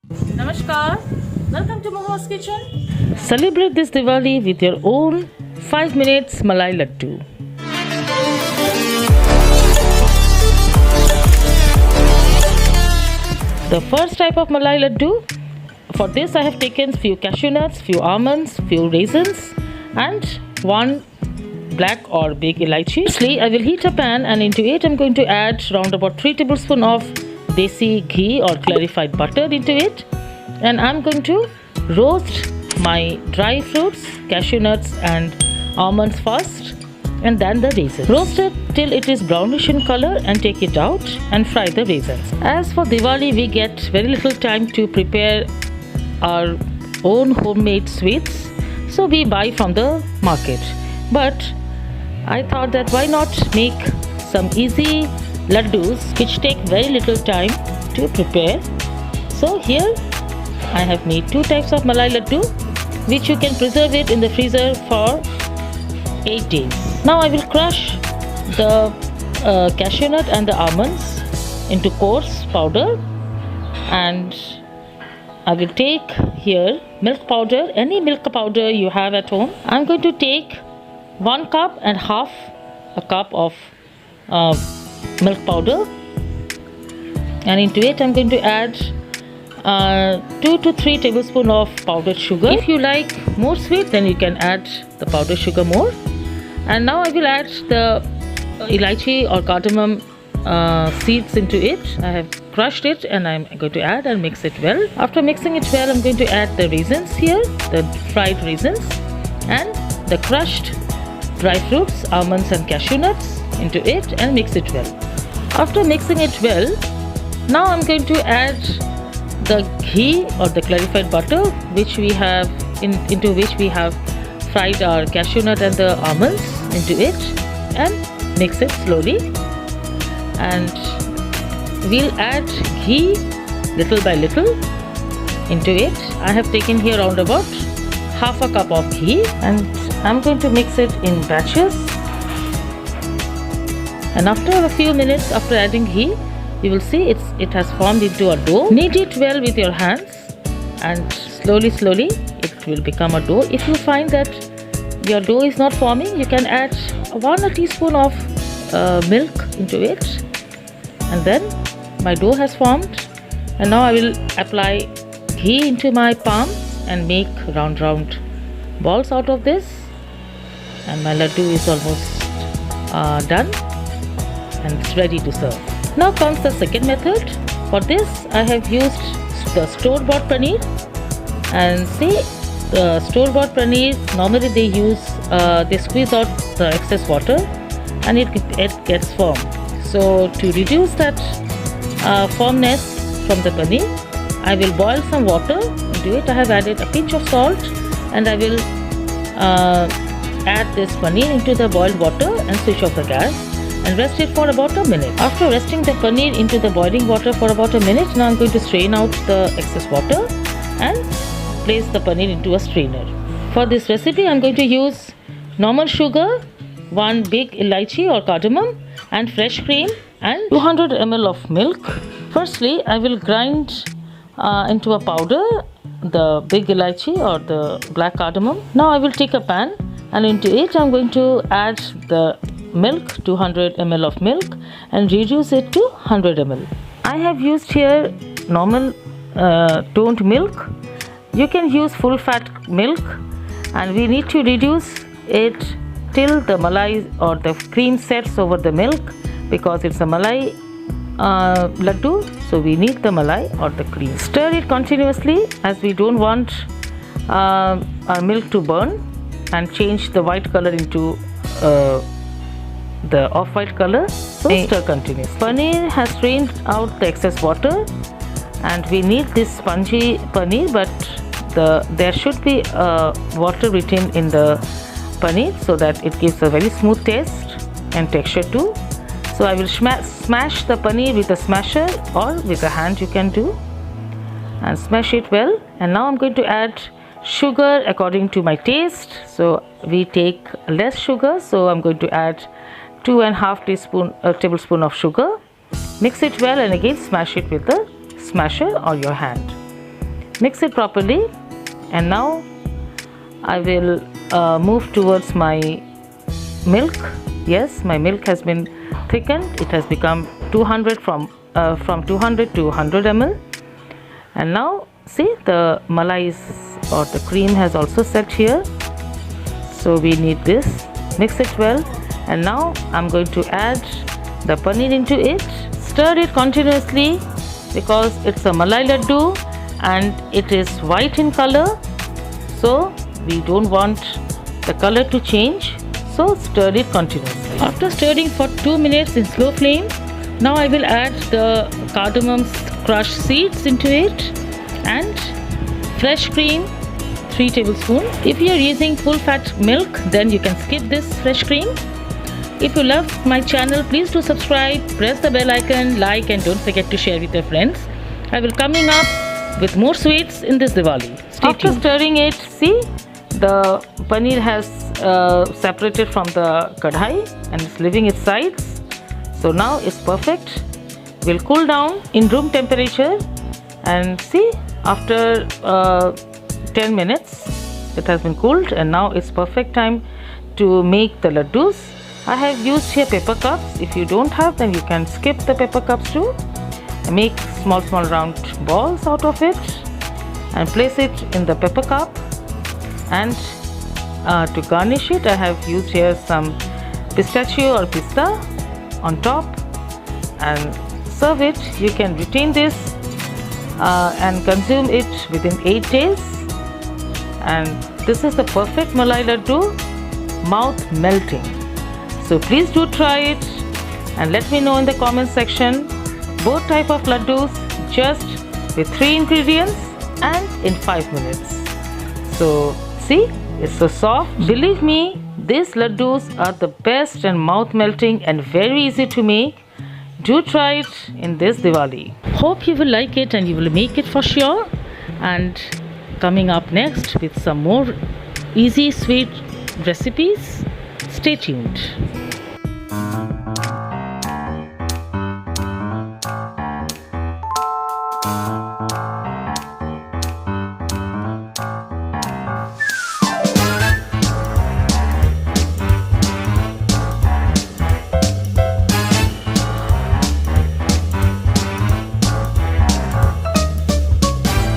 Namaskar, welcome to Moho's Kitchen. Celebrate this Diwali with your own 5 minutes Malai Laddu. The first type of Malai Laddu, for this I have taken few cashew nuts, few almonds, few raisins and one black or big elaichi. Firstly, I will heat a pan and into it I am going to add round about 3 tablespoons of desi ghee or clarified butter into it, and I am going to roast my dry fruits, cashew nuts and almonds first and then the raisins. Roast it till it is brownish in color and take it out and fry the raisins. As for Diwali, we get very little time to prepare our own homemade sweets, so we buy from the market. But I thought that why not make some easy laddus which take very little time to prepare. So here I have made 2 types of Malai Laddu which you can preserve it in the freezer for 8 days. Now I will crush the cashew nut and the almonds into coarse powder, and I will take here milk powder, any milk powder you have at home. I am going to take 1 cup and half a cup of milk powder, and into it I am going to add 2 to 3 tablespoons of powdered sugar. If you like more sweet, then you can add the powdered sugar more. And now I will add the elaichi or cardamom seeds into it. I have crushed it and I am going to add and mix it well. After mixing it well, I am going to add the raisins here, the fried raisins, and the crushed dry fruits, almonds and cashew nuts into it and mix it well. After mixing it well, now I am going to add the ghee or the clarified butter which we have into which we have fried our cashew nut and the almonds into it, and mix it slowly. And we'll add ghee little by little into it. I have taken here around about half a cup of ghee, and I'm going to mix it in batches. And after a few minutes after adding ghee, you will see it has formed into a dough. Knead it well with your hands and slowly it will become a dough. If you find that your dough is not forming, you can add 1 teaspoon of milk into it, and then my dough has formed. And now I will apply ghee into my palm and make round balls out of this, and my laddu is almost done and it's ready to serve. Now comes the second method. For this I have used the store-bought paneer, and see, the store-bought paneer normally they squeeze out the excess water and it gets firm. So to reduce that firmness from the paneer, I will boil some water into it. I have added a pinch of salt, and I will add this paneer into the boiled water and switch off the gas and rest it for about a minute. After resting the paneer into the boiling water for about a minute, now I am going to strain out the excess water and place the paneer into a strainer. For this recipe I am going to use normal sugar, 1 big elaichi or cardamom, and fresh cream, and 200 ml of milk. Firstly, I will grind into a powder the big elaichi or the black cardamom. Now I will take a pan, and into it I am going to add the milk, 200 ml of milk, and reduce it to 100 ml. I have used here normal toned milk. You can use full fat milk, and we need to reduce it till the malai or the cream sets over the milk, because it's a malai laddu, so we need the malai or the cream. Stir it continuously, as we don't want our milk to burn and change the white color into the off-white color. So stir continuously. Paneer has strained out the excess water, and we need this spongy paneer, but there should be water retained in the paneer so that it gives a very smooth taste and texture too. So I will smash the paneer with a smasher, or with a hand you can do, and smash it well. And now I'm going to add sugar according to my taste. So we take less sugar, so I'm going to add 2.5 tablespoon of sugar. Mix it well and again smash it with the smasher or your hand. Mix it properly, and now I will move towards my milk. Yes, my milk has been thickened. It has become 200 from 200 to 100 ml. And now see, the malai or the cream has also set here. So we need this. Mix it well, and now I'm going to add the paneer into it. Stir it continuously because it's a malai laddu and it is white in color, so we don't want the color to change. So stir it continuously. After stirring for 2 minutes in slow flame, now I will add the cardamom crushed seeds into it and fresh cream 3 tablespoons. If you are using full fat milk, then you can skip this fresh cream. If you love my channel, please do subscribe, press the bell icon, like, and don't forget to share with your friends. I will coming up with more sweets in this Diwali. Stay tuned. After stirring it, see, the paneer has separated from the kadhai and it's leaving its sides. So now it's perfect. We'll cool down in room temperature, and see, after 10 minutes it has been cooled, and now it's perfect time to make the laddus. I have used here paper cups. If you don't have, then you can skip the paper cups too. Make small round balls out of it and place it in the paper cup. And to garnish it, I have used here some pistachio or pista on top, and serve it. You can retain this and consume it within 8 days. And this is the perfect malai laddu, mouth melting. So please do try it and let me know in the comment section both type of laddus just with 3 ingredients and in 5 minutes. So see, it's so soft. Believe me, these laddus are the best and mouth melting and very easy to make. Do try it in this Diwali. Hope you will like it and you will make it for sure. And coming up next with some more easy sweet recipes. Stay tuned.